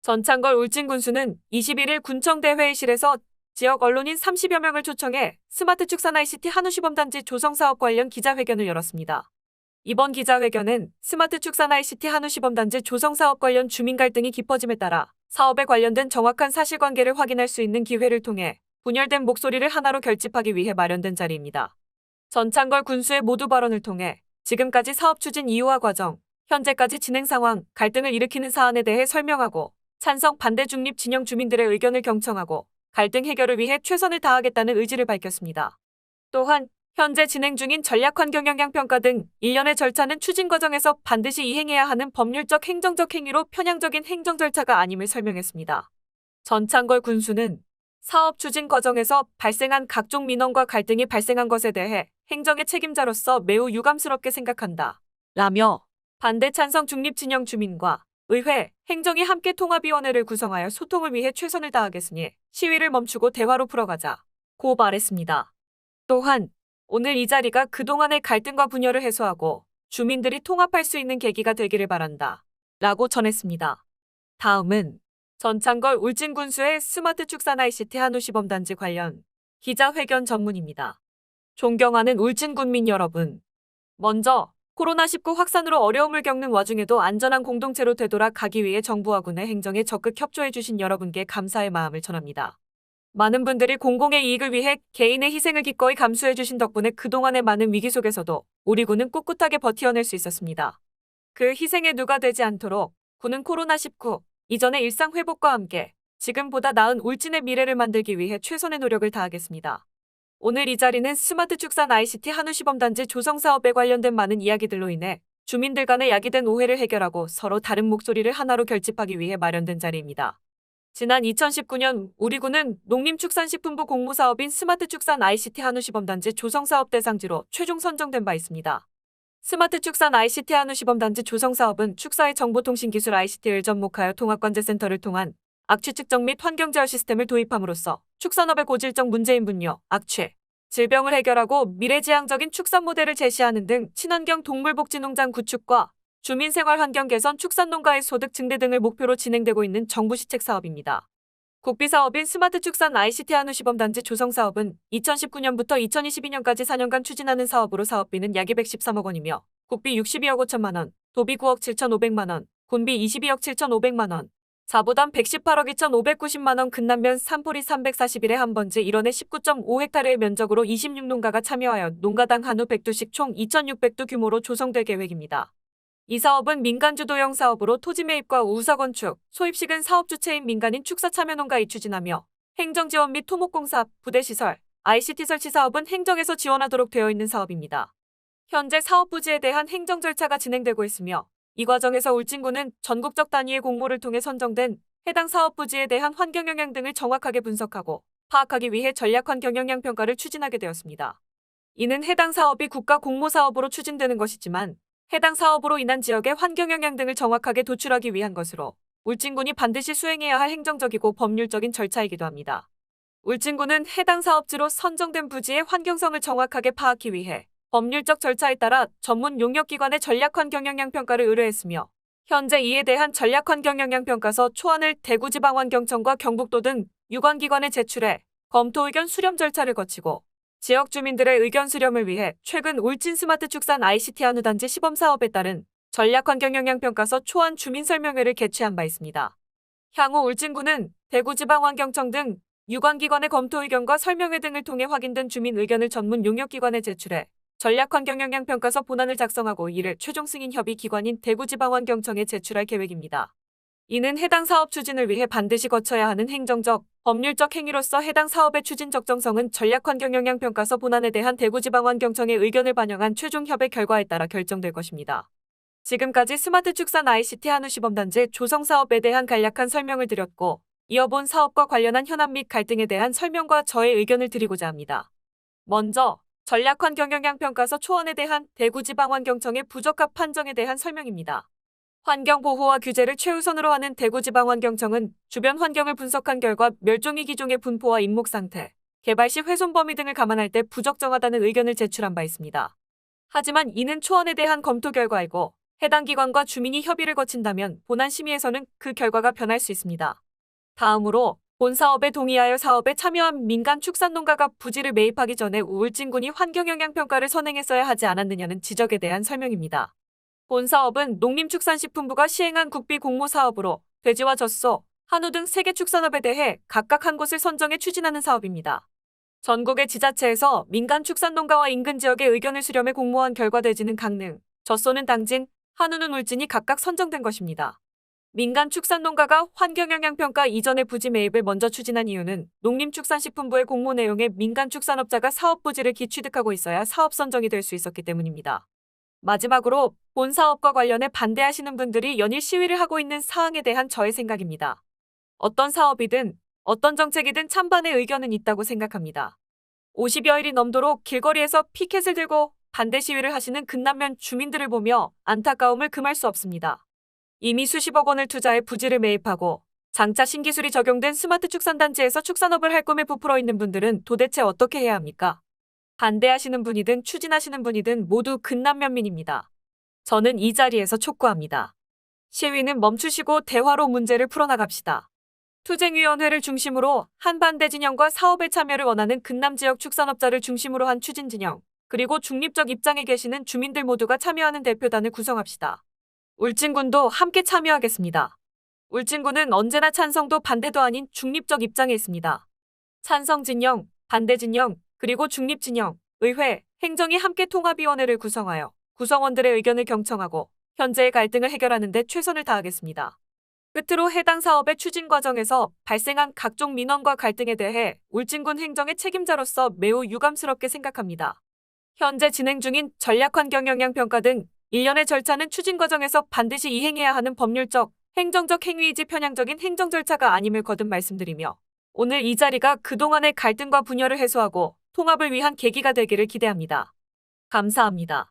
전창걸 울진군수는 21일 군청대 회의실에서 지역 언론인 30여 명을 초청해 스마트 축산 ICT 한우시범단지 조성사업 관련 기자회견을 열었습니다. 이번 기자회견은 스마트 축산 ICT 한우시범단지 조성사업 관련 주민 갈등이 깊어짐에 따라 사업에 관련된 정확한 사실관계를 확인할 수 있는 기회를 통해 분열된 목소리를 하나로 결집하기 위해 마련된 자리입니다. 전창걸 군수의 모두 발언을 통해 지금까지 사업 추진 이유와 과정, 현재까지 진행 상황, 갈등을 일으키는 사안에 대해 설명하고 찬성 반대 중립 진영 주민들의 의견을 경청하고 갈등 해결을 위해 최선을 다하겠다는 의지를 밝혔습니다. 또한 현재 진행 중인 전략환경영향평가 등 일련의 절차는 추진 과정에서 반드시 이행해야 하는 법률적 행정적 행위로 편향적인 행정 절차가 아님을 설명했습니다. 전창걸 군수는 사업 추진 과정에서 발생한 각종 민원과 갈등이 발생한 것에 대해 행정의 책임자로서 매우 유감스럽게 생각한다. 라며 반대 찬성 중립 진영 주민과 의회, 행정이 함께 통합위원회를 구성하여 소통을 위해 최선을 다하겠으니 시위를 멈추고 대화로 풀어가자고 말했습니다. 또한 오늘 이 자리가 그동안의 갈등과 분열을 해소하고 주민들이 통합할 수 있는 계기가 되기를 바란다. 라고 전했습니다. 다음은 전창걸 울진군수의 스마트 축산 ICT 한우시범단지 관련 기자회견 전문입니다. 존경하는 울진군민 여러분. 먼저 코로나19 확산으로 어려움을 겪는 와중에도 안전한 공동체로 되돌아가기 위해 정부와 군의 행정에 적극 협조해주신 여러분께 감사의 마음을 전합니다. 많은 분들이 공공의 이익을 위해 개인의 희생을 기꺼이 감수해주신 덕분에 그동안의 많은 위기 속에서도 우리 군은 꿋꿋하게 버텨낼 수 있었습니다. 그 희생에 누가 되지 않도록 군은 코로나19 이전의 일상 회복과 함께 지금보다 나은 울진의 미래를 만들기 위해 최선의 노력을 다하겠습니다. 오늘 이 자리는 스마트 축산 ICT 한우시범단지 조성사업에 관련된 많은 이야기들로 인해 주민들 간의 야기된 오해를 해결하고 서로 다른 목소리를 하나로 결집하기 위해 마련된 자리입니다. 지난 2019년 우리 군은 농림축산식품부 공모사업인 스마트 축산 ICT 한우시범단지 조성사업 대상지로 최종 선정된 바 있습니다. 스마트 축산 ICT 한우시범단지 조성사업은 축사의 정보통신기술 ICT를 접목하여 통합관제센터를 통한 악취 측정 및 환경제어 시스템을 도입함으로써 축산업의 고질적 문제인 분뇨, 악취, 질병을 해결하고 미래지향적인 축산 모델을 제시하는 등 친환경 동물복지농장 구축과 주민생활 환경 개선, 축산농가의 소득 증대 등을 목표로 진행되고 있는 정부 시책 사업입니다. 국비사업인 스마트 축산 ICT 한우시범단지 조성사업은 2019년부터 2022년까지 4년간 추진하는 사업으로 사업비는 약 213억 원이며 국비 62억 5천만 원, 도비 9억 7,500만 원, 군비 22억 7,500만 원, 자부담 118억 2,590만 원, 근남면 산포리 341회 한번지 1원에 19.5헥타르의 면적으로 26농가가 참여하여 농가당 한우 100두씩 총 2,600두 규모로 조성될 계획입니다. 이 사업은 민간주도형 사업으로 토지 매입과 우사 건축, 소입식은 사업 주체인 민간인 축사참여농가이 추진하며 행정지원 및 토목공사, 부대시설, ICT 설치 사업은 행정에서 지원하도록 되어 있는 사업입니다. 현재 사업 부지에 대한 행정 절차가 진행되고 있으며 이 과정에서 울진군은 전국적 단위의 공모를 통해 선정된 해당 사업 부지에 대한 환경영향 등을 정확하게 분석하고 파악하기 위해 전략환경영향평가를 추진하게 되었습니다. 이는 해당 사업이 국가 공모사업으로 추진되는 것이지만 해당 사업으로 인한 지역의 환경영향 등을 정확하게 도출하기 위한 것으로 울진군이 반드시 수행해야 할 행정적이고 법률적인 절차이기도 합니다. 울진군은 해당 사업지로 선정된 부지의 환경성을 정확하게 파악하기 위해 법률적 절차에 따라 전문 용역기관의 전략환경영향평가를 의뢰했으며 현재 이에 대한 전략환경영향평가서 초안을 대구지방환경청과 경북도 등 유관기관에 제출해 검토 의견 수렴 절차를 거치고 지역 주민들의 의견 수렴을 위해 최근 울진 스마트 축산 ICT 한우단지 시범사업에 따른 전략환경영향평가서 초안 주민설명회를 개최한 바 있습니다. 향후 울진군은 대구지방환경청 등 유관기관의 검토 의견과 설명회 등을 통해 확인된 주민 의견을 전문 용역기관에 제출해 전략환경영향평가서 본안을 작성하고 이를 최종 승인 협의 기관인 대구지방환경청에 제출할 계획입니다. 이는 해당 사업 추진을 위해 반드시 거쳐야 하는 행정적, 법률적 행위로서 해당 사업의 추진 적정성은 전략환경영향평가서 본안에 대한 대구지방환경청의 의견을 반영한 최종 협의 결과에 따라 결정될 것입니다. 지금까지 스마트 축산 ICT 한우시범단지 조성사업에 대한 간략한 설명을 드렸고 이어본 사업과 관련한 현안 및 갈등에 대한 설명과 저의 의견을 드리고자 합니다. 먼저 전략환경영향평가서 초안에 대한 대구지방환경청의 부적합 판정에 대한 설명입니다. 환경보호와 규제를 최우선으로 하는 대구지방환경청은 주변 환경을 분석한 결과 멸종위기 종의 분포와 입목 상태, 개발 시 훼손 범위 등을 감안할 때 부적정하다는 의견을 제출한 바 있습니다. 하지만 이는 초안에 대한 검토 결과이고 해당 기관과 주민이 협의를 거친다면 본안심의에서는 그 결과가 변할 수 있습니다. 다음으로 본 사업에 동의하여 사업에 참여한 민간 축산농가가 부지를 매입하기 전에 울진군이 환경영향평가를 선행했어야 하지 않았느냐는 지적에 대한 설명입니다. 본 사업은 농림축산식품부가 시행한 국비 공모사업으로 돼지와 젖소, 한우 등 3개 축산업에 대해 각각 한 곳을 선정해 추진하는 사업입니다. 전국의 지자체에서 민간 축산농가와 인근 지역의 의견을 수렴해 공모한 결과 돼지는 강릉, 젖소는 당진, 한우는 울진이 각각 선정된 것입니다. 민간 축산농가가 환경영향평가 이전의 부지 매입을 먼저 추진한 이유는 농림축산식품부의 공모 내용에 민간 축산업자가 사업 부지를 기취득하고 있어야 사업 선정이 될 수 있었기 때문입니다. 마지막으로 본 사업과 관련해 반대하시는 분들이 연일 시위를 하고 있는 사항에 대한 저의 생각입니다. 어떤 사업이든 어떤 정책이든 찬반의 의견은 있다고 생각합니다. 50여일이 넘도록 길거리에서 피켓을 들고 반대 시위를 하시는 근남면 주민들을 보며 안타까움을 금할 수 없습니다. 이미 수십억 원을 투자해 부지를 매입하고 장차 신기술이 적용된 스마트 축산단지에서 축산업을 할 꿈에 부풀어 있는 분들은 도대체 어떻게 해야 합니까? 반대하시는 분이든 추진하시는 분이든 모두 근남면민입니다. 저는 이 자리에서 촉구합니다. 시위는 멈추시고 대화로 문제를 풀어나갑시다. 투쟁위원회를 중심으로 한 반대 진영과 사업에 참여를 원하는 근남지역 축산업자를 중심으로 한 추진 진영, 그리고 중립적 입장에 계시는 주민들 모두가 참여하는 대표단을 구성합시다. 울진군도 함께 참여하겠습니다. 울진군은 언제나 찬성도 반대도 아닌 중립적 입장에 있습니다. 찬성 진영, 반대 진영, 그리고 중립 진영, 의회, 행정이 함께 통합위원회를 구성하여 구성원들의 의견을 경청하고 현재의 갈등을 해결하는 데 최선을 다하겠습니다. 끝으로 해당 사업의 추진 과정에서 발생한 각종 민원과 갈등에 대해 울진군 행정의 책임자로서 매우 유감스럽게 생각합니다. 현재 진행 중인 전략환경영향평가 등 일련의 절차는 추진 과정에서 반드시 이행해야 하는 법률적, 행정적 행위이지 편향적인 행정 절차가 아님을 거듭 말씀드리며 오늘 이 자리가 그동안의 갈등과 분열을 해소하고 통합을 위한 계기가 되기를 기대합니다. 감사합니다.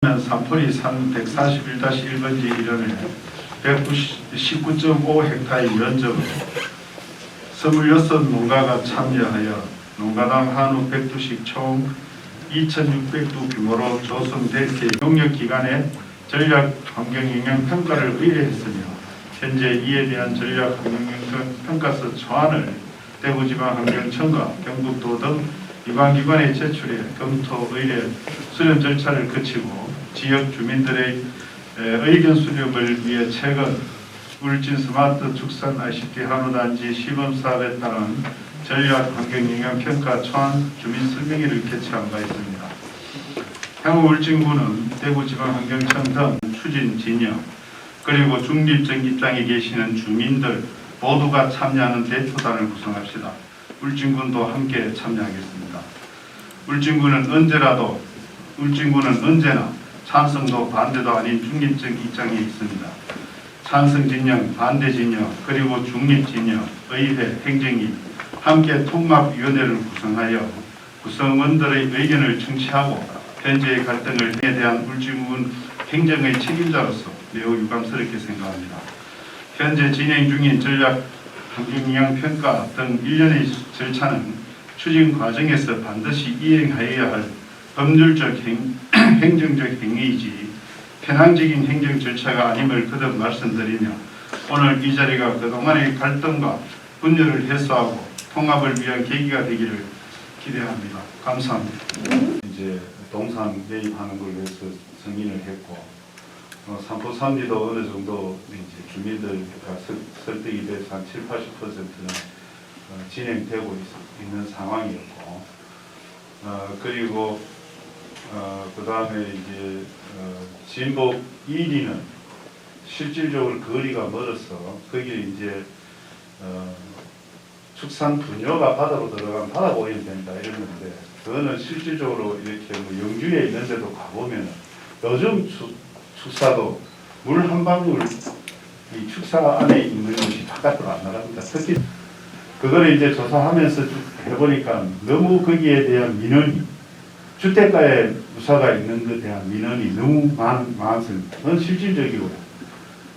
산포리 141-1번지 1원에 119.5헥타르 면적으로 26 농가가 참여하여 농가당 한우 100두씩 총 2,600두 규모로 조성된 용역기관에 전략환경영향평가를 의뢰했으며 현재 이에 대한 전략환경영향평가서 초안을 대구지방환경청과 경북도 등 유관기관에 제출해 검토, 의뢰, 수렴 절차를 거치고 지역 주민들의 의견 수렴을 위해 최근 울진 스마트 축산 ICT 한우단지 시범사업에 따른 전략환경영향평가 초안 주민설명회를 개최한 바 있습니다. 향후 울진군은 대구지방환경청 등 추진 진영 그리고 중립적 입장에 계시는 주민들 모두가 참여하는 대표단을 구성합시다. 울진군도 함께 참여하겠습니다. 울진군은 언제나 찬성도 반대도 아닌 중립적 입장에 있습니다. 찬성 진영, 반대 진영, 그리고 중립 진영, 의회, 행정위 함께 통합위원회를 구성하여 구성원들의 의견을 청취하고 현재의 갈등에 대한 울진군 행정의 책임자로서 매우 유감스럽게 생각합니다. 현재 진행 중인 전략 환경영향평가 등 일련의 절차는 추진 과정에서 반드시 이행하여야 할 법률적 행정적 행위이지 편향적인 행정 절차가 아님을 거듭 말씀드리며 오늘 이 자리가 그동안의 갈등과 분열을 해소하고 통합을 위한 계기가 되기를 기대합니다. 감사합니다. 이제 동산 매입하는 걸 위해서 승인을 했고 산포 3지도 어느 정도 이제 주민들과 설득이 돼서 한 70-80%는 진행되고 있는 상황이었고 그리고 그 다음에 이제 진복 1위는 실질적으로 거리가 멀어서 거기에 이제 축산 분뇨가 바다로 들어가면 바다 오염이 된다 이랬는데 그거는 실질적으로 이렇게 뭐 영주에 있는데도 가보면 요즘 축사도 물 한 방울 이 축사 안에 있는 것이 바깥으로 안 나갑니다. 특히 그거를 이제 조사하면서 해보니까 너무 거기에 대한 민원이 주택가에 무사가 있는 것에 대한 민원이 너무 많습니다. 그건 실질적이고요.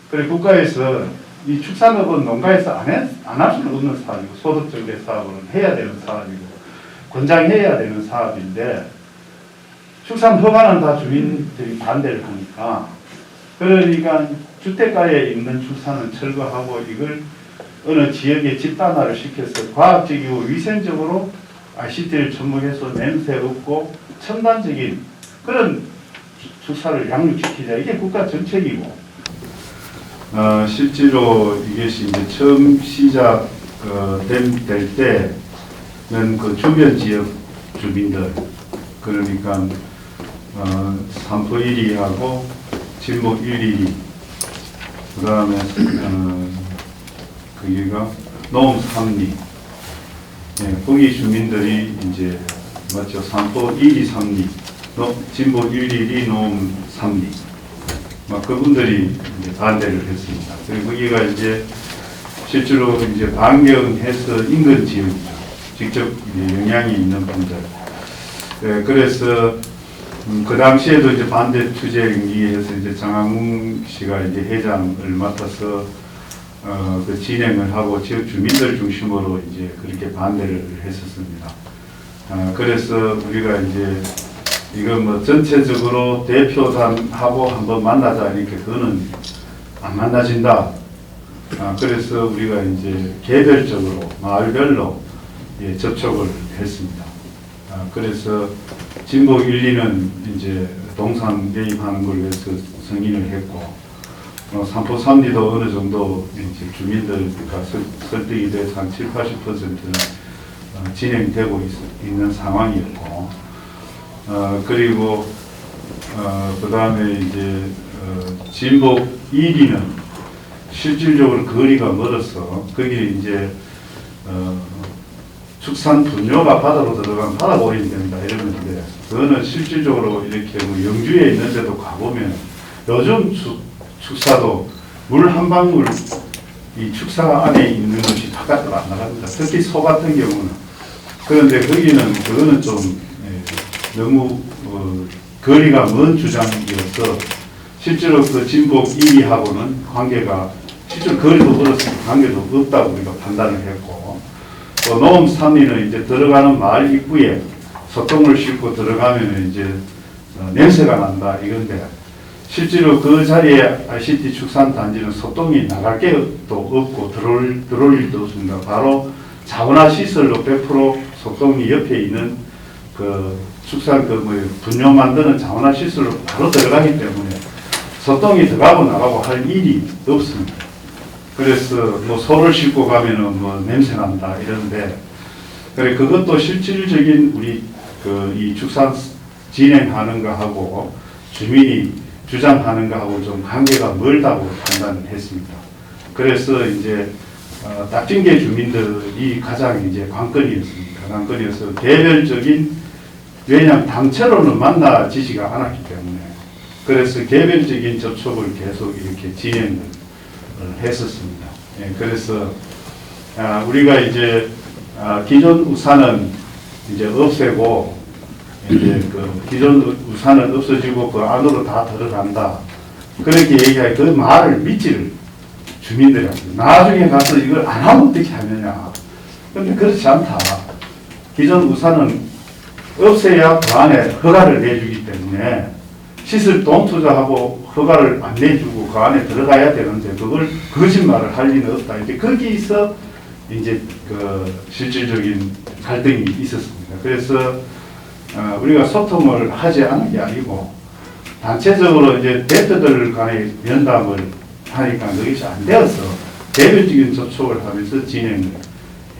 그리고 국가에서 이 축산업은 농가에서 안 할 수는 없는 사업이고 소득적인 사업은 해야 되는 사업이고 권장해야 되는 사업인데 축산 허가는 다 주민들이 반대를 하니까 그러니까 주택가에 있는 축사는 철거하고 이걸 어느 지역에 집단화를 시켜서 과학적이고 위생적으로 ICT를 접목해서 냄새 없고 첨단적인 그런 축사를 양육시키자. 이게 국가 정책이고 실제로 이것이 이제 처음 될 때는 그 주변 지역 주민들 그러니까 삼포 1위하고 진목 112 그 다음에 거기가 농 3리 거기 주민들이 이제 맞죠? 삼포 1위 3리 진목 112 농 3리 그분들이 이제 반대를 했습니다. 그리고 거기가 이제 실제로 이제 반경해서 인근 지역이죠. 직접 영향이 있는 분들. 그래서 그 당시에도 이제 반대 투쟁위에서 이제 장항웅 씨가 이제 회장을 맡아서 그 진행을 하고 지역 주민들 중심으로 이제 그렇게 반대를 했었습니다. 그래서 우리가 이제 이거 뭐 전체적으로 대표단하고 한번 만나자 이렇게 그거는 안 만나진다. 그래서 우리가 이제 개별적으로 마을별로 접촉을 했습니다. 그래서 진목 1, 2는 이제 동산 대입하는 걸 위해서 승인을 했고, 삼포 3리도 어느 정도 이제 주민들과 설득이 돼서 한 7, 80%는 진행되고 있는 상황이었고, 그리고 그 다음에 이제 진목 1위는 실질적으로 거리가 멀어서 거기 이제 축산 분뇨가 바다로 들어가면 바다 오염이 된다 이러는데 그거는 실질적으로 이렇게 뭐 영주에 있는데도 가보면 요즘 축사도 물 한 방울 이 축사 안에 있는 것이 바깥으로 안 나갑니다. 특히 소 같은 경우는. 그런데 거기는 그거는 좀 너무 거리가 먼 주장이어서 실제로 그 진복 1위하고는 관계가 실제로 거리도 멀었으니 관계도 없다고 우리가 판단을 했고 또 농 3리는 이제 들어가는 마을 입구에 소똥을 싣고 들어가면 이제 냄새가 난다 이건데 실제로 그 자리에 ICT 축산단지는 소똥이 나갈 게도 없고 들어올 일도 없습니다. 바로 자원화 시설로 100% 소똥이 옆에 있는 그 축산 분뇨 만드는 자원화 시설로 바로 들어가기 때문에 소똥이 들어가고 나가고 할 일이 없습니다. 그래서 뭐 소를 싣고 가면은 뭐 냄새 난다 이러는데 그래 그것도 실질적인 우리 이 축산 진행하는 거하고 주민이 주장하는 거하고 좀 관계가 멀다고 판단을 했습니다. 그래서 이제 딱징계 주민들이 가장 이제 관건이었습니다. 관건이어서 개별적인 왜냐하면 당체로는 만나지지가 않았기 때문에 그래서 개별적인 접촉을 계속 이렇게 진행을 했었습니다. 그래서 우리가 이제 기존 우산은 이제 없애고 이제 그 기존 우산은 없어지고 그 안으로 다 들어간다. 그렇게 얘기하니 그 말을 믿지를 주민들이 합니다. 나중에 가서 이걸 안 하면 어떻게 하느냐. 그런데 그렇지 않다. 기존 우산은 없애야 그 안에 허가를 내주기 때문에 시설 돈 투자하고 허가를 안 내주고 그 안에 들어가야 되는데 그걸 거짓말을 할 리는 없다. 이제 거기서 이제 그 실질적인 갈등이 있었습니다. 그래서 우리가 소통을 하지 않은 게 아니고 단체적으로 이제 대표들 간의 면담을 하니까 그것이 안 되어서 개별적인 접촉을 하면서 진행을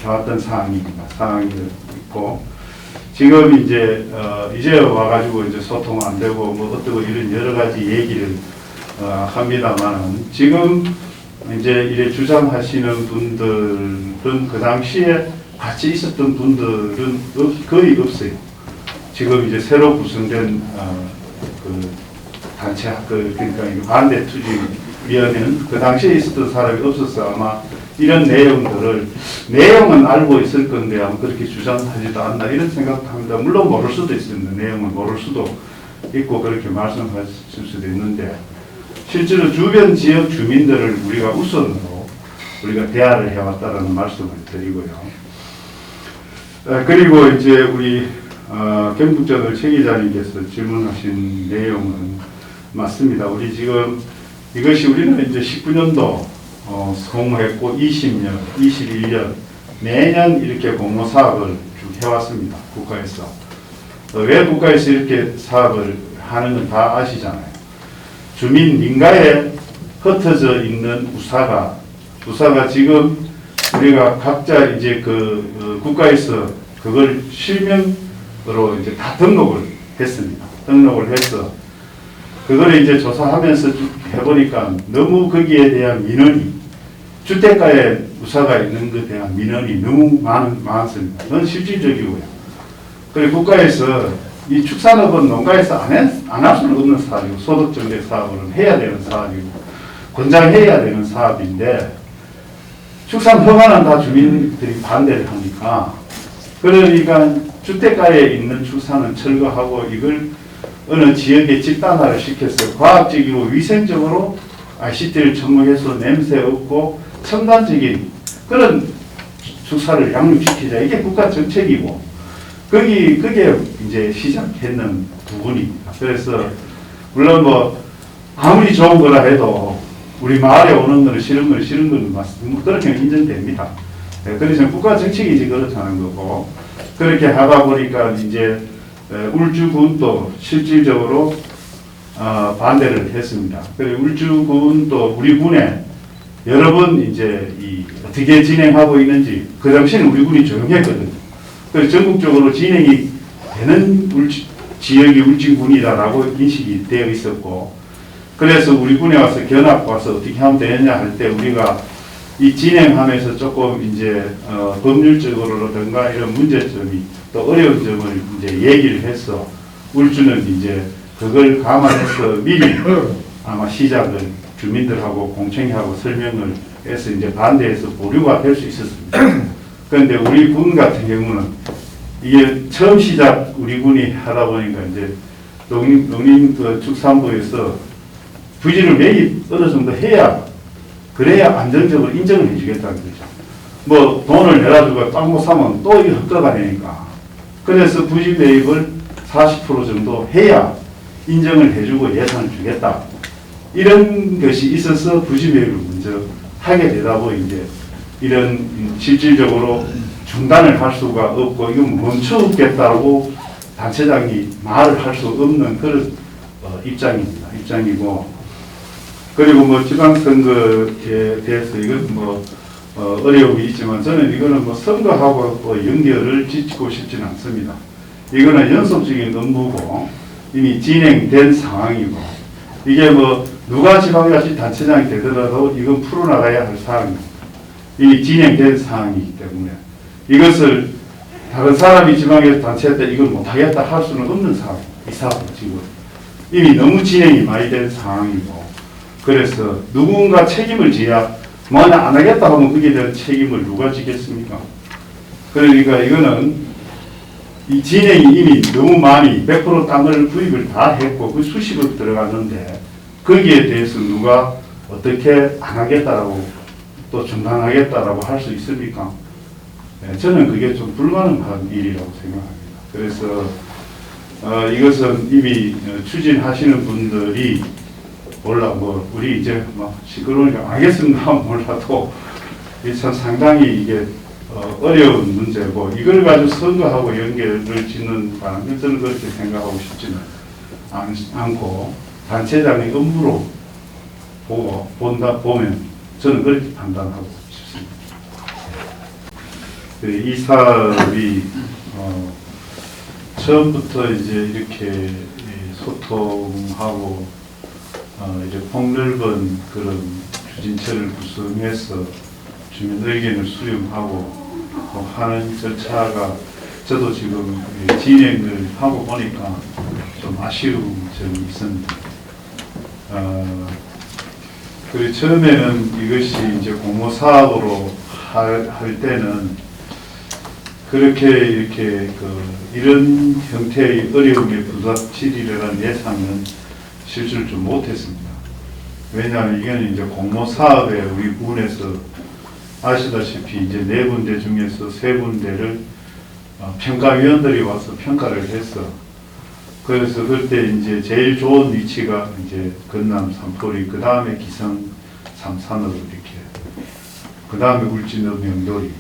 해왔던 상황이 있고 지금 이제 이제 와가지고 이제 소통 안 되고 뭐 어떻고 이런 여러 가지 얘기를 합니다만은 지금 이제 이래 주장하시는 분들은 그 당시에 같이 있었던 분들은 거의 없어요. 지금 이제 새로 구성된 그 단체 그러니까 반대 투쟁위원회는 그 당시에 있었던 사람이 없어서 아마 이런 내용은 알고 있을 건데 아마 그렇게 주장하지도 않나 이런 생각합니다. 물론 모를 수도 있습니다. 내용은 모를 수도 있고 그렇게 말씀하실 수도 있는데 실제로 주변 지역 주민들을 우리가 우선으로 우리가 대화를 해왔다는 말씀을 드리고요. 그리고 이제 우리 김국전을 최 기자님께서 질문하신 내용은 맞습니다. 우리 지금 이것이 우리는 이제 19년도 성공했고 20년, 21년 매년 이렇게 공모 사업을 쭉 해왔습니다. 국가에서. 왜 국가에서 이렇게 사업을 하는 건 다 아시잖아요. 주민 민가에 흩어져 있는 우사가 지금 우리가 각자 이제 국가에서 그걸 실명으로 이제 다 등록을 했습니다. 등록을 해서 그걸 이제 조사하면서 쭉 해보니까 너무 거기에 대한 민원이 주택가에 우사가 있는 것에 대한 민원이 너무 많습니다. 그건 실질적이고요. 그리고 국가에서 이 축산업은 농가에서 안 할 수는 없는 사업이고 소득정책 사업은 해야 되는 사업이고 권장해야 되는 사업인데 축산 허가는 다 주민들이 반대를 하니까 그러니까 주택가에 있는 축산은 철거하고 이걸 어느 지역에 집단화를 시켜서 과학적이고 위생적으로 ICT를 접목해서 냄새 없고 첨단적인 그런 축사를 양육시키자. 이게 국가 정책이고 그게 이제 시작했는 부분입니다. 그래서 물론 뭐 아무리 좋은 거라 해도 우리 마을에 오는 거는 싫은 건 맞습니다. 그렇게 인정됩니다. 네, 그래서 국가 정책이지 그렇다는 거고 그렇게 하다 보니까 이제 울주군도 실질적으로 반대를 했습니다. 그리고 울주군도 우리 군에 여러 번 이제 어떻게 진행하고 있는지 그 당시에는 우리 군이 조용했거든요. 그래서 전국적으로 진행이 되는 지역이 울진군이다라고 인식이 되어 있었고 그래서 우리 군에 와서 견학 와서 어떻게 하면 되느냐 할 때 우리가 이 진행하면서 조금 이제 법률적으로든가 이런 문제점이 또 어려운 점을 이제 얘기를 해서 울주는 이제 그걸 감안해서 미리 아마 시작을 주민들하고 공청회하고 설명을 해서 이제 반대해서 보류가 될 수 있었습니다. 그런데 우리 군 같은 경우는 이게 처음 시작 우리 군이 하다 보니까 이제 농림 축산부에서 부지를 매입 어느 정도 해야 그래야 안정적으로 인정을 해주겠다는 거죠. 뭐 돈을 내가지고 땅 못 사면 또 이게 헛가가 되니까. 그래서 부지 매입을 40% 정도 해야 인정을 해주고 예산을 주겠다. 이런 것이 있어서 부지 매입을 먼저 하게 되다 보니 이제 이런 실질적으로 중단을 할 수가 없고 이건 멈춰겠다고 단체장이 말을 할 수 없는 그런 입장입니다. 입장이고 그리고 뭐 지방선거에 대해서 이건 뭐 어려움이 있지만 저는 이거는 뭐 선거하고 연결을 짓고 싶지는 않습니다. 이거는 연속적인 업무고 이미 진행된 상황이고 이게 뭐 누가 지방자치 단체장이 되더라도 이건 풀어나가야 할 사항입니다. 이미 진행된 상황이기 때문에 이것을 다른 사람이 지방에서 단체할 때 이걸 못하겠다 할 수는 없는 상황입니다. 이 사업은 지금 이미 너무 진행이 많이 된 상황이고 그래서 누군가 책임을 져야 만약 안 하겠다 하면 그에 대한 책임을 누가 지겠습니까? 그러니까 이거는 이 진행이 이미 너무 많이 100% 땅을 구입을 다 했고 그 수십억 들어갔는데 거기에 대해서 누가 어떻게 안 하겠다라고 또 중단하겠다라고 할 수 있습니까? 네, 저는 그게 좀 불가능한 일이라고 생각합니다. 그래서 이것은 이미 추진하시는 분들이 몰라 뭐 우리 이제 막 시끄러우니까 알겠습니다 몰라도 참 상당히 이게 어려운 문제고 이걸 가지고 선거하고 연결을 짓는 바람에 저는 그렇게 생각하고 싶지는 않고 단체장의 업무로 보면 저는 그렇게 판단하고 싶습니다. 이 사업이 처음부터 이제 이렇게 소통하고 이제 폭넓은 그런 추진체를 구성해서 주민 의견을 수렴하고 하는 절차가 저도 지금 진행을 하고 보니까 좀 아쉬운 점이 있습니다. 그리고 처음에는 이것이 이제 공모 사업으로 할 때는 그렇게 이렇게 이런 형태의 어려움에 부닥치리라는 예상은 실수를 좀 못했습니다. 왜냐하면 이거는 이제 공모 사업에 우리 군에서 아시다시피 이제 4군데 중에서 3군데를 평가위원들이 와서 평가를 해서 그래서 그때 이제 제일 좋은 위치가 이제 건남 삼포리, 그 다음에 기성 삼산으로 이렇게, 그 다음에 울진읍 명돌이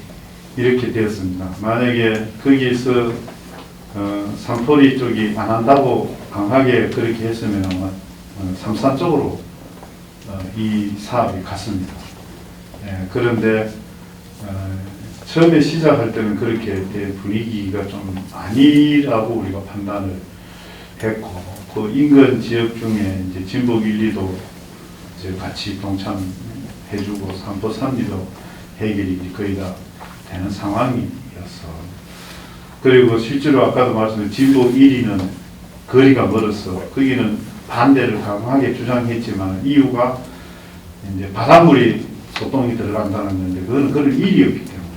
이렇게 되었습니다. 만약에 거기에서 삼포리 쪽이 안 한다고 강하게 그렇게 했으면 아마 삼산 쪽으로 이 사업이 갔습니다. 예, 그런데 처음에 시작할 때는 그렇게 된 분위기가 좀 아니라고 우리가 판단을 했고, 그 인근 지역 중에 이제 진북 1, 2도 이제 같이 동참해주고 삼포 3, 2도 해결이 거의 다 되는 상황이었어. 그리고 실제로 아까도 말씀드린 진북 1, 2는 거리가 멀어서 거기는 반대를 강하게 주장했지만 이유가 이제 바닷물이 소똥이 들어간다는 건데 그건 일이 없기 때문에,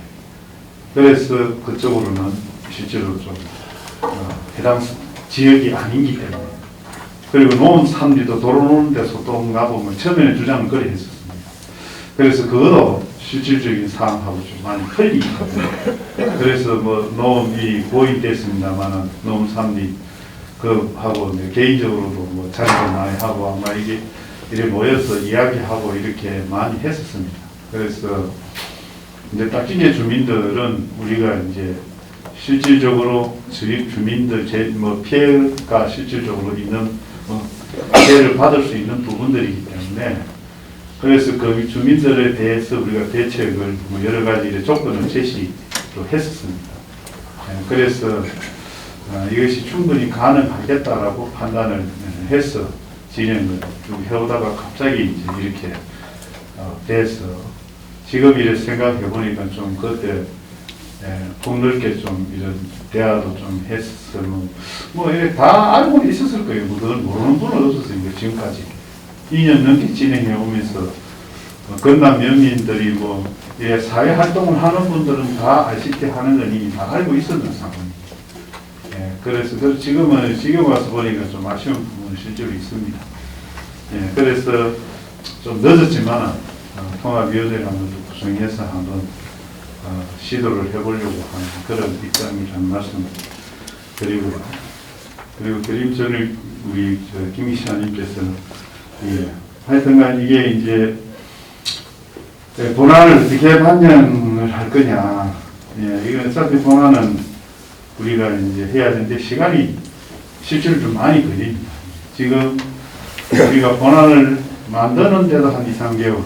그래서 그쪽으로는 실제로 좀 해당 지역이 아니기 때문에, 그리고 놓은 산지도 도로 놓는데 소똥 나보면 처음에는 주장을 그래 했었습니다. 그래서 그것도 실질적인 사항하고 좀 많이 틀리거든요. 그래서 뭐 노음이 고입됐습니다만은 노음 산지 그 하고 이제 개인적으로도 뭐 자리도 많이 하고 아마 이게 이렇게 모여서 이야기하고 이렇게 많이 했었습니다. 그래서 이제 딱지개 주민들은 우리가 이제 실질적으로 저희 주민들 뭐 피해가 실질적으로 있는 피해를 받을 수 있는 부분들이기 때문에, 그래서 그 주민들에 대해서 우리가 대책을 뭐 여러 가지 조건을 제시도 했었습니다. 그래서 이것이 충분히 가능하겠다라고 판단을 해서 진행을 쭉 해오다가 갑자기 이제 이렇게 돼서 지금 이렇게 생각해 보니까 좀 그때 폭넓게 좀 이런 대화도 좀 했으면 뭐 이렇게 다 알고 있었을 거예요. 뭐 그걸 모르는 분은 없었어요. 지금까지 2년 넘게 진행해 오면서 건남 연민들이 뭐 사회 활동을 하는 분들은 다 아시게 하는 건 이미 다 알고 있었는 상황이에요. 그래서 지금 와서 보니까 좀 아쉬운 부분이 실제로 있습니다. 그래서 좀 늦었지만 통합위원회를 한번 구성해서 한번 시도를 해보려고 하는 그런 입장이라는 말씀 드리고요. 그리고 드림 전에 우리 김 시장님께서는 하여튼간 이게 이제 본안을 어떻게 반영을 할 거냐. 이건 어차피 본안은 우리가 이제 해야 되는데 시간이 실제로 좀 많이 걸립니다. 지금 우리가 본안을 만드는데도 한 2, 3개월,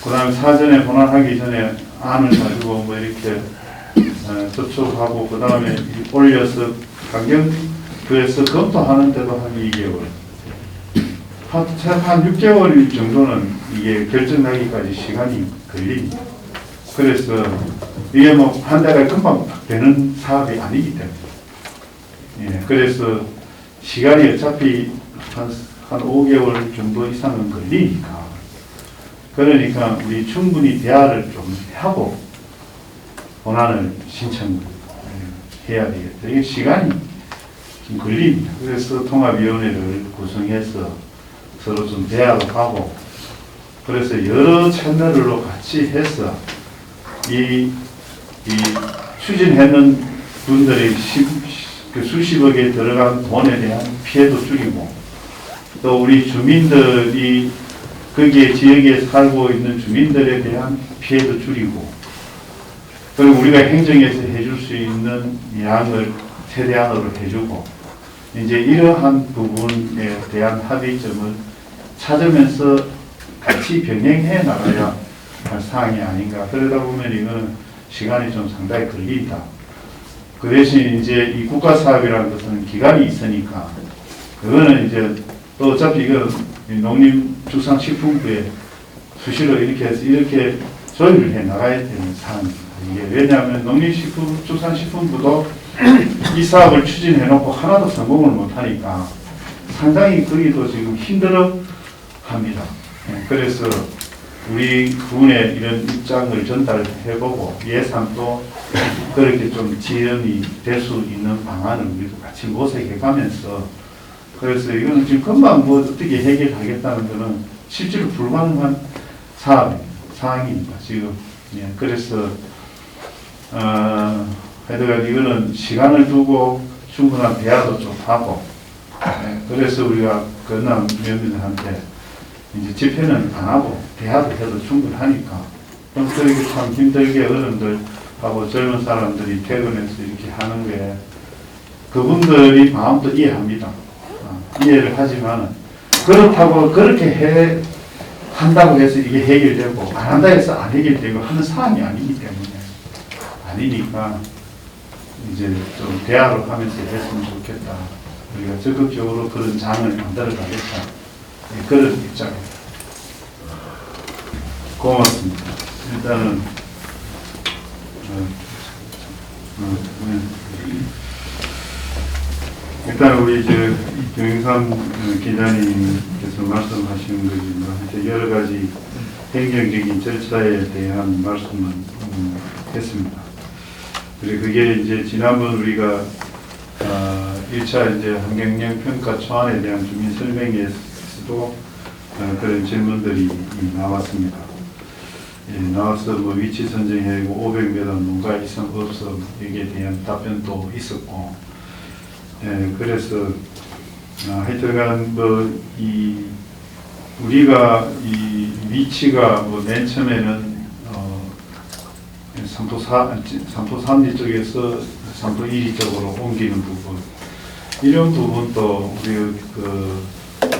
그 다음에 사전에 본안하기 전에 안을 가지고 뭐 이렇게 접촉하고, 그 다음에 올려서 강경부에서 검토하는데도 한 2개월, 한 6개월 정도는 이게 결정나기까지 시간이 걸립니다. 그래서 이게 뭐 한 달에 금방 되는 사업이 아니기 때문에, 그래서 시간이 어차피 한 5개월 정도 이상은 걸리니까, 그러니까 우리 충분히 대화를 좀 하고 본안을 신청해야 되겠다. 이게 시간이 좀 걸립니다. 그래서 통합위원회를 구성해서 서로 좀 대화도 하고, 그래서 여러 채널로 같이 해서 이 추진하는 분들의 수십억에 들어간 돈에 대한 피해도 줄이고, 또 우리 주민들이 거기에 지역에 살고 있는 주민들에 대한 피해도 줄이고, 그리고 우리가 행정에서 해줄 수 있는 양을 최대한으로 해주고, 이제 이러한 부분에 대한 합의점을 찾으면서 같이 병행해 나가야 할 사항이 아닌가. 그러다 보면 이거는 시간이 좀 상당히 걸린다. 그 대신 이제 이 국가사업이라는 것은 기간이 있으니까, 그거는 이제 또 어차피 이건 농림축산식품부에 수시로 이렇게 해서 이렇게 조율을 해 나가야 되는 사항입니다. 이게 왜냐하면 농림축산식품부도 이 사업을 추진해 놓고 하나도 성공을 못하니까 상당히 거기도 지금 힘들어 합니다. 그래서 우리 군에 이런 입장을 전달해보고 예산도 그렇게 좀 지연이 될 수 있는 방안을 우리도 같이 모색해가면서, 그래서 이거는 지금 금방 뭐 어떻게 해결하겠다는 것은 실제로 불가능한 사항입니다. 지금. 그래서 하여튼 이거는 시간을 두고 충분한 대화도 좀 하고, 그래서 우리가 건남 위원들한테 이제 집회는 안 하고 대화도 해도 충분하니까, 그렇게 참 힘들게 어른들하고 젊은 사람들이 퇴근해서 이렇게 하는 게 그분들이 마음도 이해합니다. 이해를 하지만 그렇다고 그렇게 한다고 해서 이게 해결되고 안 한다 해서 안 해결되고 하는 사안이 아니기 때문에 아니니까 이제 좀 대화를 하면서 했으면 좋겠다. 우리가 적극적으로 그런 장을 만들어 가겠다. 그런 입장입니다. 고맙습니다. 일단은 일단 우리 김영삼 기자님께서 말씀하시는 거지만 여러 가지 행정적인 절차에 대한 말씀을 했습니다. 그리고 그게 이제 지난번 우리가 1차 이제 환경영 평가 초안에 대한 주민 설명회에서도 그런 질문들이 나왔습니다. 나와서 뭐 위치 선정해고 500m 농가 이상 없음 여기에 대한 답변도 있었고, 그래서 하여튼간 뭐 우리가 이 위치가 뭐 맨 처음에는 삼도 3리 쪽에서 삼도 1리 쪽으로 옮기는 부분, 이런 부분도 우리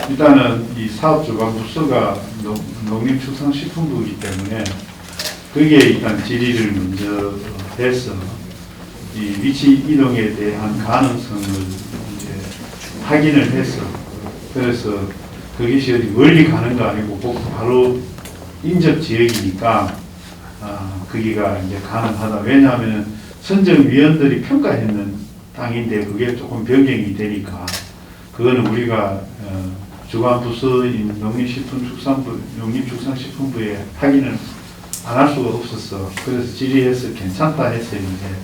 일단은 이 사업주관 부서가 농림축산식품부이기 때문에 그게 일단 질의를 먼저 해서 이 위치 이동에 대한 가능성을 이제 확인을 해서, 그래서 그것이 어디 멀리 가는 거 아니고 바로 인접 지역이니까 거기가 이제 가능하다. 왜냐하면 선정위원들이 평가했는 땅인데 그게 조금 변경이 되니까 그거는 우리가 주관 부서인 농림축산식품부에 확인을 안 할 수가 없었어. 그래서 질의해서 괜찮다 해서 이제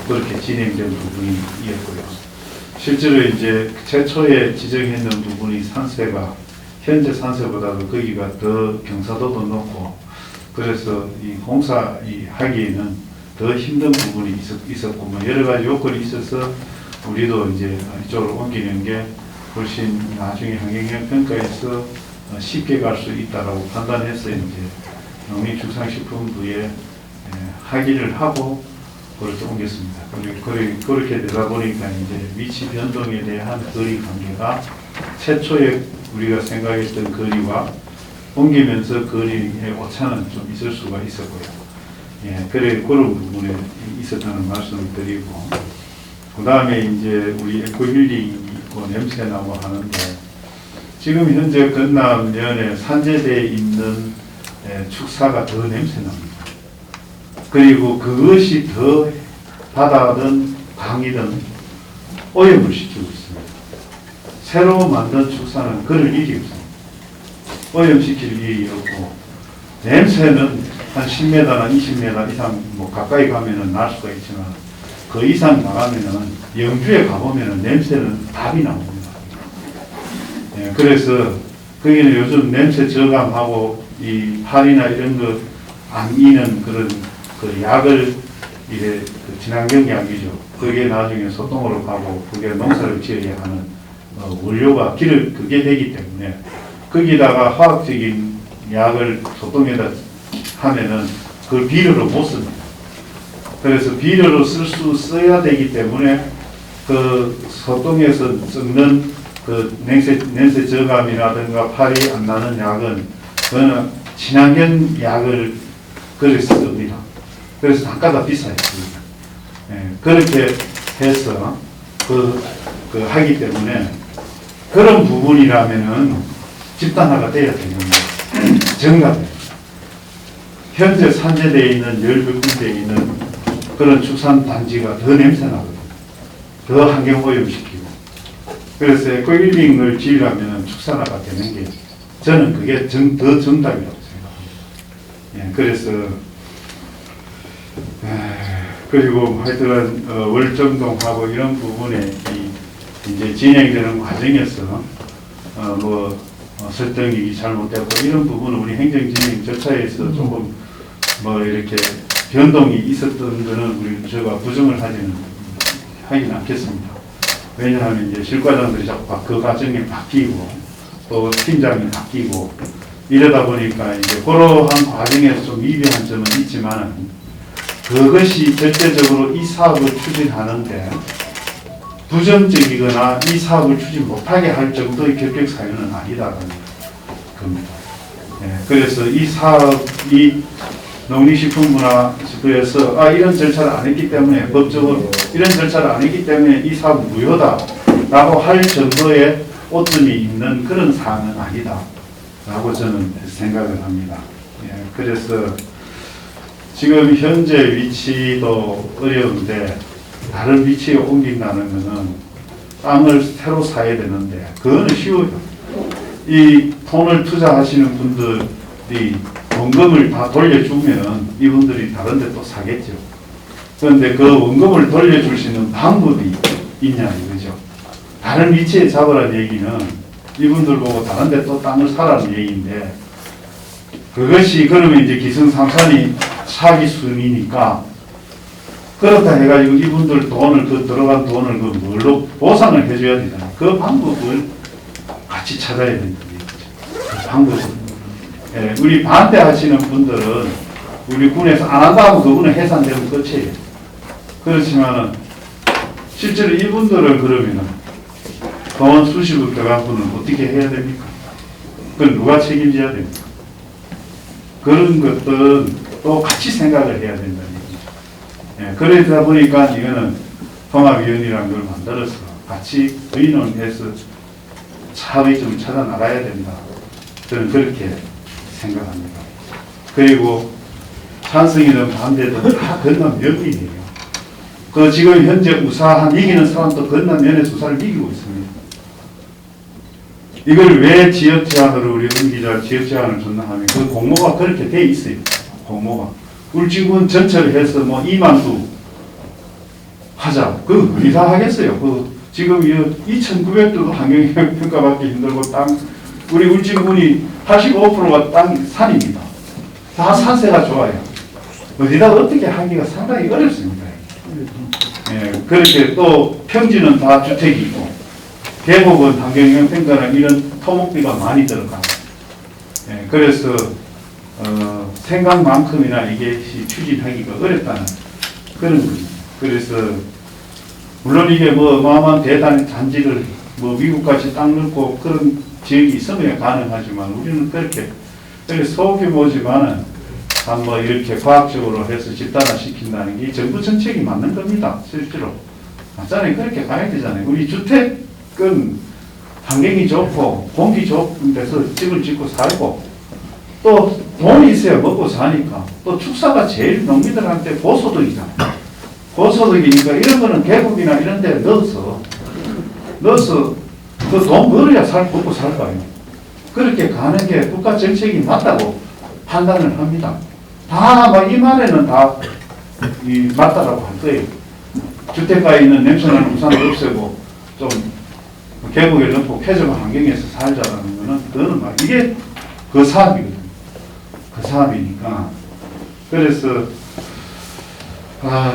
그렇게 진행된 부분이었고요. 실제로 이제 최초에 지정했는 부분이 산세가 현재 산세보다도 거기가 더 경사도도 높고, 그래서 이 공사 하기에는 더 힘든 부분이 있었고, 뭐 여러 가지 요건이 있어서 우리도 이제 이쪽으로 옮기는 게 훨씬 나중에 환경영 평가에서 쉽게 갈 수 있다라고 판단해서 이제 농림축산식품부에 확인을 하고 그렇게 옮겼습니다. 그렇게 되다 보니까 이제 위치 변동에 대한 거리 관계가 최초에 우리가 생각했던 거리와 옮기면서 거리의 오차는 좀 있을 수가 있었고요. 그런 부분에 있었다는 말씀을 드리고, 그 다음에 이제 우리 에코힐링이 있고 냄새나고 하는데, 지금 현재 건남면에 산재대에 있는 축사가 더 냄새납니다. 그리고 그것이 더 바다든 강이든 오염을 시키고 있습니다. 새로 만든 축사는 그럴 일이 없습니다. 오염시킬 일이 없고, 냄새는 한 10m나 20m 이상 뭐 가까이 가면은 날 수가 있지만 그 이상 나가면은 영주에 가보면은 냄새는 답이 나옵니다. 그래서 거기는 요즘 냄새 저감하고 이 팔이나 이런 거 안 이는 그런 그 약을 이래 친환경 약이죠. 그게 나중에 소똥으로 가고 그게 농사를 지어야 하는 원료가 그게 되기 때문에 거기다가 화학적인 약을 소똥에다 하면은 그걸 비료로 못 씁니다. 그래서 비료로 써야 되기 때문에 그 소똥에서 썩는 그 냄새 저감이라든가 팔이 안 나는 약은 그거는 친환경 약을 그래서 씁니다. 그래서 단가가 비싸요. 그렇게 해서 하기 때문에 그런 부분이라면은 집단화가 돼야 되는 거예요. 정답이에요. 현재 산재대에 있는 10군데에 있는 그런 축산단지가 더 냄새나거든요. 더 환경오염시키고. 그래서 에코힐링을 지으려면 축산화가 되는 게 저는 그게 더 정답이라고 생각합니다. 그래서 그리고 하여튼 월정동하고 이런 부분에 이제 진행되는 과정에서 설정이 잘못되고 이런 부분은 우리 행정진행 절차에서 조금 이렇게 변동이 있었던 거는 제가 부정을 하지는 하진 않겠습니다. 왜냐하면 이제 실과장들이 자꾸 그 과정에 바뀌고 또 팀장이 바뀌고 이러다 보니까 이제 그러한 과정에서 좀 미비한 점은 있지만 그것이 절대적으로 이 사업을 추진하는데 부정적이거나 이 사업을 추진 못하게 할 정도의 결격 사유는 아니다라는 겁니다. 예, 그래서 이 사업이 농림식품문화부에서 이런 절차를 안 했기 때문에 법적으로 이런 절차를 안 했기 때문에 이 사업은 무효다라고 할 정도의 오점이 있는 그런 사안은 아니다라고 저는 생각을 합니다. 예, 그래서 지금 현재 위치도 어려운데 다른 위치에 옮긴다는 것은 땅을 새로 사야 되는데 그거는 쉬워요. 이 돈을 투자하시는 분들이 원금을 다 돌려주면 이분들이 다른 데 또 사겠죠. 그런데 그 원금을 돌려줄 수 있는 방법이 있냐 이거죠. 다른 위치에 잡으라는 얘기는 이분들 보고 다른 데 또 땅을 사라는 얘기인데 그것이 그러면 이제 기승삼산이 사기 순이니까 그렇다 해가지고 이분들 돈을 그 들어간 돈을 그 뭘로 보상을 해줘야 되잖아요. 그 방법을 같이 찾아야 된다. 그 방법을. 예, 우리 반대하시는 분들은 우리 군에서 안 한다고 그분은 해산되면 끝이에요. 그렇지만은 실제로 이분들은 그러면은 돈 수십억 들어간 분은 어떻게 해야 됩니까? 그건 누가 책임져야 됩니까? 그런 것들은 또 같이 생각을 해야 된다는 얘기죠. 예, 그러다 보니까 이거는 통합위원회라는 걸 만들어서 같이 의논해서 차의점을 찾아 나가야 된다. 저는 그렇게 생각합니다. 그리고 찬성이든 반대든 다 건남 면이에요. 그 지금 현재 우사한 이기는 사람도 건남 면에서 우사를 이기고 있습니다. 이걸 왜 지역 제한으로 우리 은 기자 지역 제한을 줬나 하면 그 공모가 그렇게 돼 있어요. 공모가 울진군 전체를 해서 뭐 2만 두 하자. 그 어디다 하겠어요. 그 지금 2,900두도 환경평가 받기 힘들고 땅 우리 울진군이 85%가 땅 산입니다. 다 산세가 좋아요. 어디다 어떻게 하기가 상당히 어렵습니다. 예, 그렇게 또 평지는 다 주택이고 계곡은 환경영향평가는 이런 토목비가 많이 들어가고 예, 그래서 생각만큼이나 이게 추진하기가 어렵다는 그런 겁니다. 그래서 물론 이게 뭐 어마어마한 대단한 잔지를 뭐 미국같이 땅 넣고 그런 지역이 있으면 가능하지만 우리는 그렇게 소규모지만은 뭐 이렇게 과학적으로 해서 집단화시킨다는 게 정부 정책이 맞는 겁니다. 실제로 맞잖아요. 그렇게 가야 되잖아요. 우리 주택은 환경이 좋고 공기 좋은 데서 집을 짓고 살고 또 돈이 있어야 먹고 사니까 또 축사가 제일 농민들한테 고소득이잖아요. 고소득이니까 이런 거는 계곡이나 이런 데 넣어서 그 돈 벌어야 먹고 살 거 아니에요. 그렇게 가는 게 국가 정책이 맞다고 판단을 합니다. 다 막 이 말에는 다 맞다라고 할 거예요. 주택가에 있는 냄새나는 우산을 없애고 좀 계곡에 넣고 쾌적한 환경에서 살자라는 거는 그거는 막 이게 그 사업이거든요. 그 사업이니까 그래서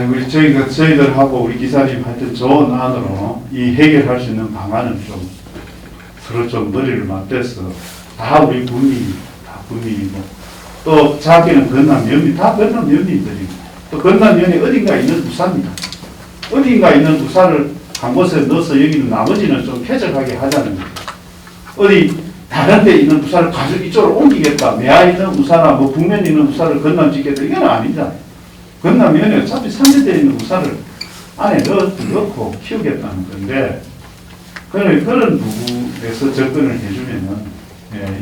우리 저희들하고 우리 기사님 하여튼 좋은 안으로 이 해결할 수 있는 방안을 좀 서로 좀 머리를 맞대서 다 우리 국민이 다 국민이고 또 자기는 건남면민 다 건남면민들이고 또 건남면이 어딘가 있는 우사입니다. 어딘가 있는 우사를 한 곳에 넣어서 여기는 나머지는 좀 쾌적하게 하자는 거예요. 어디 다른 데 있는 우사를 가지고 이쪽으로 옮기겠다. 내야 있는 우사나 뭐 북면에 있는 우사를 건남 짓겠다. 이건 아니잖아요. 건남면에 어차피 산지대에 있는 우사를 안에 넣고 키우겠다는 건데 그런 부분에서 접근을 해주면은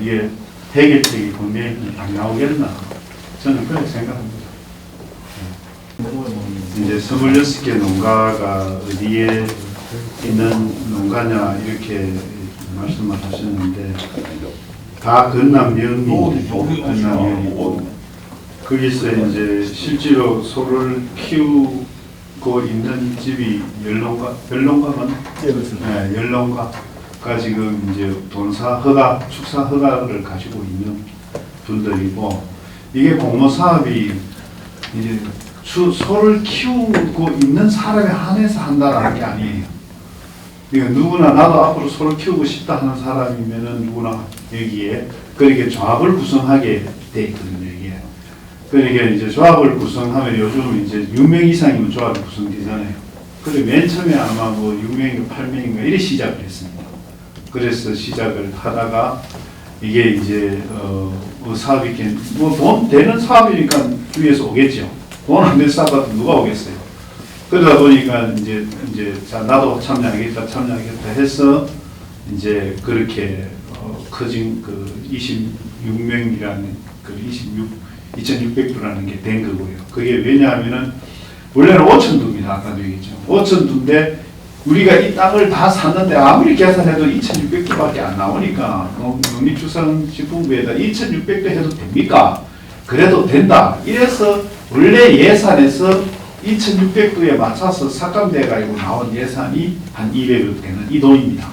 이게 해결책이 분명히 안 나오겠나 저는 그렇게 생각합니다. 이제 26개 농가가 어디에 있는 농가냐 이렇게 말씀을 하셨는데 다 건남면이고 거기서 이제 실제로 소를 키우고 있는 집이 열농가만 열농가가 지금 이제 축사 허가를 가지고 있는 분들이고 이게 공모 사업이 이제 소를 키우고 있는 사람에 한해서 한다는 게 아니에요. 그러니까 누구나 나도 앞으로 소를 키우고 싶다 하는 사람이면은 누구나 여기에 그렇게 조합을 구성하게 돼 있거든요. 이게 그러니까 이제 조합을 구성하면 요즘 이제 6명 이상이면 조합이 구성되잖아요. 그래 맨 처음에 아마 뭐 6명인가 8명인가 이래 시작을 했습니다. 그래서 시작을 하다가 이게 이제 뭐 사업이 뭐돈 되는 사업이니까 주위에서 오겠죠. 돈 안 되는 사업 같은 누가 오겠어요. 그러다 보니까 이제 자 나도 참여하겠다 해서 이제 그렇게 커진 그 26명이라는 그 2,600두라는 게 된 거고요. 그게 왜냐하면은 원래는 5,000두입니다. 아까도 얘기했죠. 5,000두인데 우리가 이 땅을 다 샀는데 아무리 계산해도 2,600두밖에 안 나오니까 농림축산식품부에다 2,600두 해도 됩니까? 그래도 된다. 이래서 원래 예산에서 2,600두에 맞춰서 삭감돼 가지고 나온 예산이 한 200억 되는 이 돈입니다.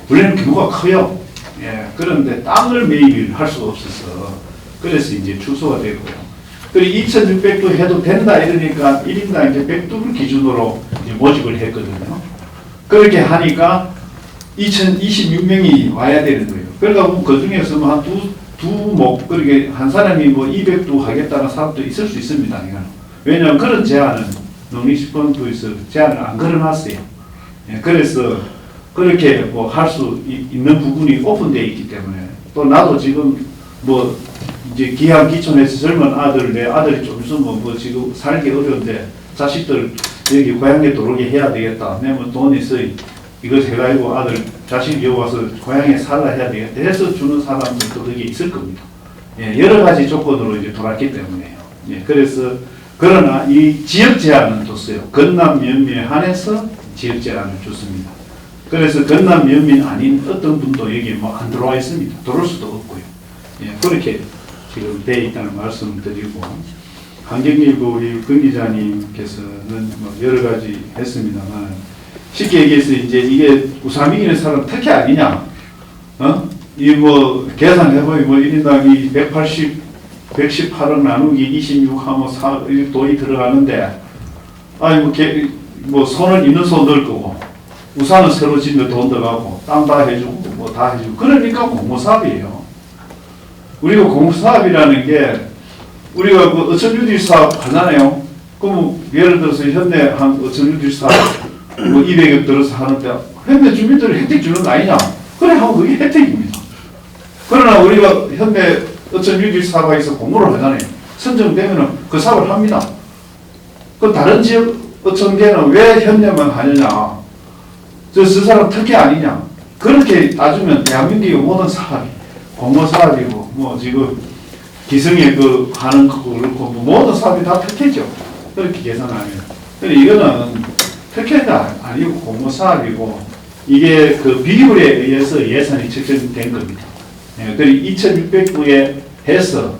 원래는 규모가 커요. 예, 그런데 땅을 매입을 할 수가 없어서 그래서 이제 축소가 되고요. 그리고 2,600두 해도 된다 이러니까 1인당 이제 100두를 기준으로 이제 모집을 했거든요. 그렇게 하니까 2,026명이 와야 되는 거예요. 그러니까 그 중에서 뭐 한 두목 그렇게 한 사람이 뭐 200두 하겠다는 사람도 있을 수 있습니다. 이거는. 왜냐하면 그런 제한은 농림식품부에서 제한을 안 걸어놨어요. 예, 그래서 그렇게 뭐 할 수 있는 부분이 오픈되어 있기 때문에 또 나도 지금 뭐 이제 기한 기촌에서 젊은 아들 내 아들이 좀 있으면 뭐 지금 살기 어려운데 자식들 여기 고향에 들어오게 해야 되겠다. 내면 돈 있어 이거 해가지고 아들 자식 여기 와서 고향에 살라 해야 되겠다 해서 주는 사람들도 거기 있을 겁니다. 예, 여러 가지 조건으로 이제 돌았기 때문에요. 예, 그래서 그러나 이 지역 제한은 뒀어요. 건남 면미에 한해서 지역 제한을 줬습니다. 그래서 건남 면민 아닌 어떤 분도 여기 뭐 안 들어와 있습니다. 들어올 수도 없고요. 예, 그렇게 지금 돼 있다는 말씀을 드리고 환경일보 우리 권 기자님께서는 뭐 여러 가지 했습니다만 쉽게 얘기해서 이제 이게 우사민이라는 사람 특혜 아니냐? 이 뭐 계산해보면 뭐 1인당 118억 나누기 26 하면 4 돈이 들어가는데 아니 뭐 손은 있는 손 넣을 거고 우산은 새로 짓는 돈 들어가고 땅 다 해주고 뭐 다 해주고 그러니까 공모사업이에요. 우리가 공모사업이라는 게 우리가 그 어촌유지 사업 하잖아요. 그럼 예를 들어서 현대 한 어촌유지 사업 뭐 200억 들어서 하는데 현대 주민들이 혜택 주는 거 아니냐? 그래 하면 그게 혜택입니다. 그러나 우리가 현대 어촌유지 사업에서 공모를 하잖아요. 선정되면은 그 사업을 합니다. 그 다른 지역 어촌계는 왜 현대만 하느냐? 저 사람 특혜 아니냐? 그렇게 따지면 대한민국의 모든 사업이 공모 사업이고 뭐 지금 기성에 그 하는 거 그렇고 뭐 모든 사업이 다 특혜죠. 그렇게 계산하면. 근데 이거는 특혜가 아니고 공모 사업이고 이게 그 비율에 의해서 예산이 책정된 겁니다. 예, 그리고 2,600두에 해서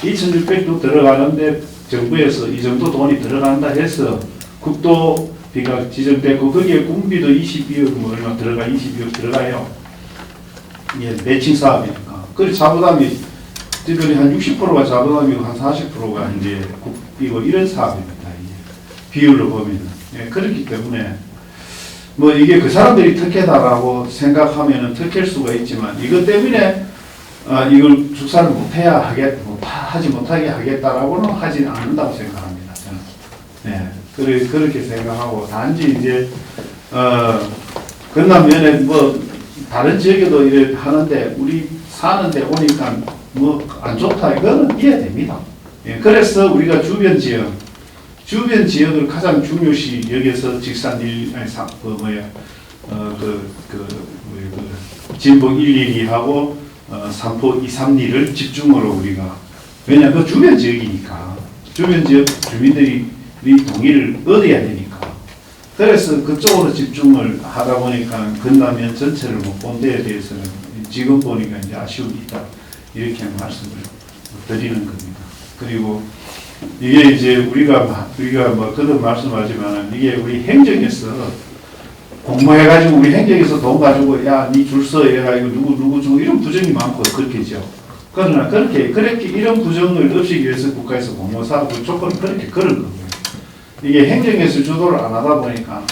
2,600두 들어가는데 정부에서 이 정도 돈이 들어간다 해서 국도비가 지정되고 거기에 군비도 22억 뭐 얼마 들어가 22억 들어가요. 이게 매칭 사업이니까. 그리고 자부담이 지들이 한 60%가 자부담이고 한 40%가 이제 국비고 이런 사업입니다. 이게 비율로 보면은. 예, 그렇기 때문에 뭐 이게 그 사람들이 특혜다라고 생각하면은 특혜일 수가 있지만 이것 때문에 이걸 축사를 못해야 하지 못하게 하겠다라고는 하진 않는다고 생각합니다. 저는. 네, 그렇게 생각하고 단지 이제 건남면에 뭐 다른 지역에도 이래 하는데 우리 사는데 오니까 뭐 안 좋다 이거는 이해됩니다. 예, 그래서 우리가 주변 지역을 가장 중요시 여기서 직산일 진봉 112하고 삼포 232를 집중으로 우리가 왜냐 그 주변 지역이니까 주변 지역 주민들이 동의를 얻어야 되니까 그래서 그쪽으로 집중을 하다 보니까 건남면 전체를 못 본 데에 대해서는 지금 보니까 이제 아쉬움이 있다 이렇게 말씀을 드리는 겁니다. 그리고 이게 이제 우리가 뭐 그런 말씀하지만 이게 우리 행정에서 공모해가지고 우리 행정에서 돈 가지고 야 니 줄 서 해가지고 누구 주고 이런 부정이 많고 그렇겠죠. 그러나 그렇게 이런 부정을 없애기 위해서 국가에서 공모사업 조건을 그렇게 걸은 거고요. 이게 행정에서 주도를 안 하다 보니까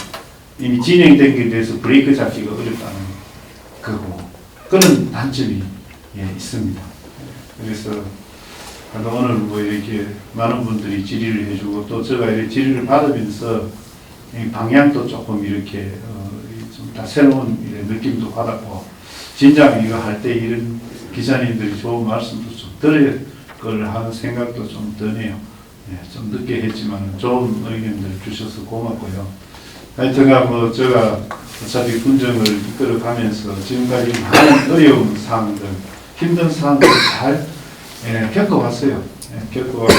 이미 진행된 것에 대해서 브레이크 잡기가 어렵다는 거고 그런 단점이 있습니다. 그래서 오늘 뭐 이렇게 많은 분들이 질의를 해주고 또 제가 이렇게 질의를 받으면서 이 방향도 조금 이렇게 좀 다 새로운 느낌도 받았고 진작 이거 할 때 이런 기자님들이 좋은 말씀도 좀 들을 걸 하는 생각도 좀 드네요. 좀 늦게 했지만 좋은 의견들 주셔서 고맙고요. 하여튼간 뭐 제가 어차피 군정을 이끌어가면서 지금까지 많은 어려운 사항들, 힘든 사항들 잘 겪어왔어요. 겪어왔고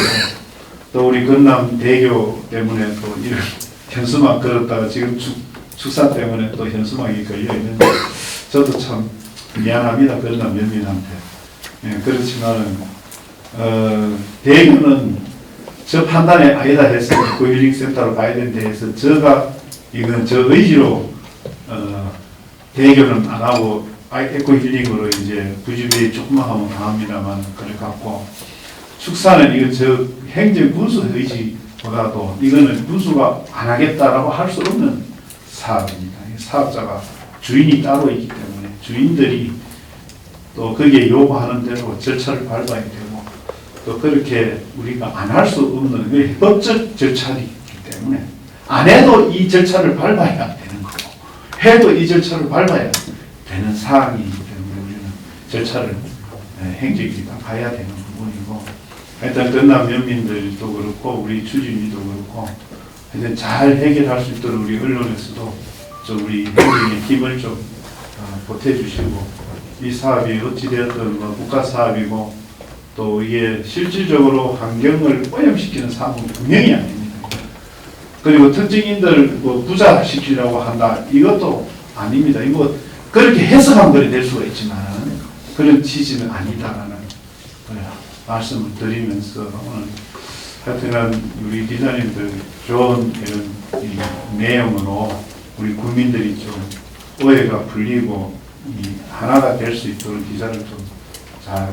또 우리 건남 대교 때문에 또 이런 현수막 걸었다가 지금 축사 때문에 또 현수막이 걸려 있는데 저도 참 미안합니다. 건남 연민한테. 그렇지만은 대교는 저 판단이 아니다 해서 그 힐링센터로 가야 되는데 해서 이건 저 의지로 대교는 안 하고 에코 힐링으로 이제 부지배에 조금만 하면 강합니다만 그래 갖고 축사는 이거 저 행정 군수 의지보다도 이거는 군수가 안 하겠다라고 할 수 없는 사업입니다. 사업자가 주인이 따로 있기 때문에 주인들이 또 거기에 요구하는 대로 절차를 밟아야 되고 또 그렇게 우리가 안 할 수 없는 그 법적 절차가 있기 때문에 안 해도 이 절차를 밟아야 되는 거고 해도 이 절차를 밟아야 되는 사항이기 때문에 우리는 절차를 행정기관 가야 되는 부분이고 일단 건남 연민들도 그렇고 우리 추진위도 그렇고 하여튼 잘 해결할 수 있도록 우리 언론에서도 좀 우리 행정의 힘을 좀 보태주시고 이 사업이 어찌되었든 뭐 국가 사업이고 또 이게 실질적으로 환경을 오염시키는 사업은 분명히 아닙니다. 그리고 특정인들 뭐 부자시키려고 한다 이것도 아닙니다. 이거 그렇게 해석한 거리 될 수가 있지만 그런 취지는 아니다라는 말씀을 드리면서 오늘 하여튼간 우리 기자님들 좋은 이런 이 내용으로 우리 국민들이 좀 오해가 풀리고 이 하나가 될 수 있도록 기사를 좀 잘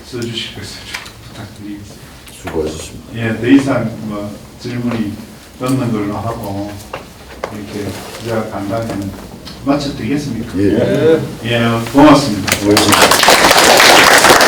써주실 것을 부탁드리겠습니다. 수고하셨습니다. 예, 더 이상 뭐 질문이 없는 걸로 하고 이렇게 기자 간담회는 마쳐드리겠습니까? 예. 예, 고맙습니다. 수고하셨습니다.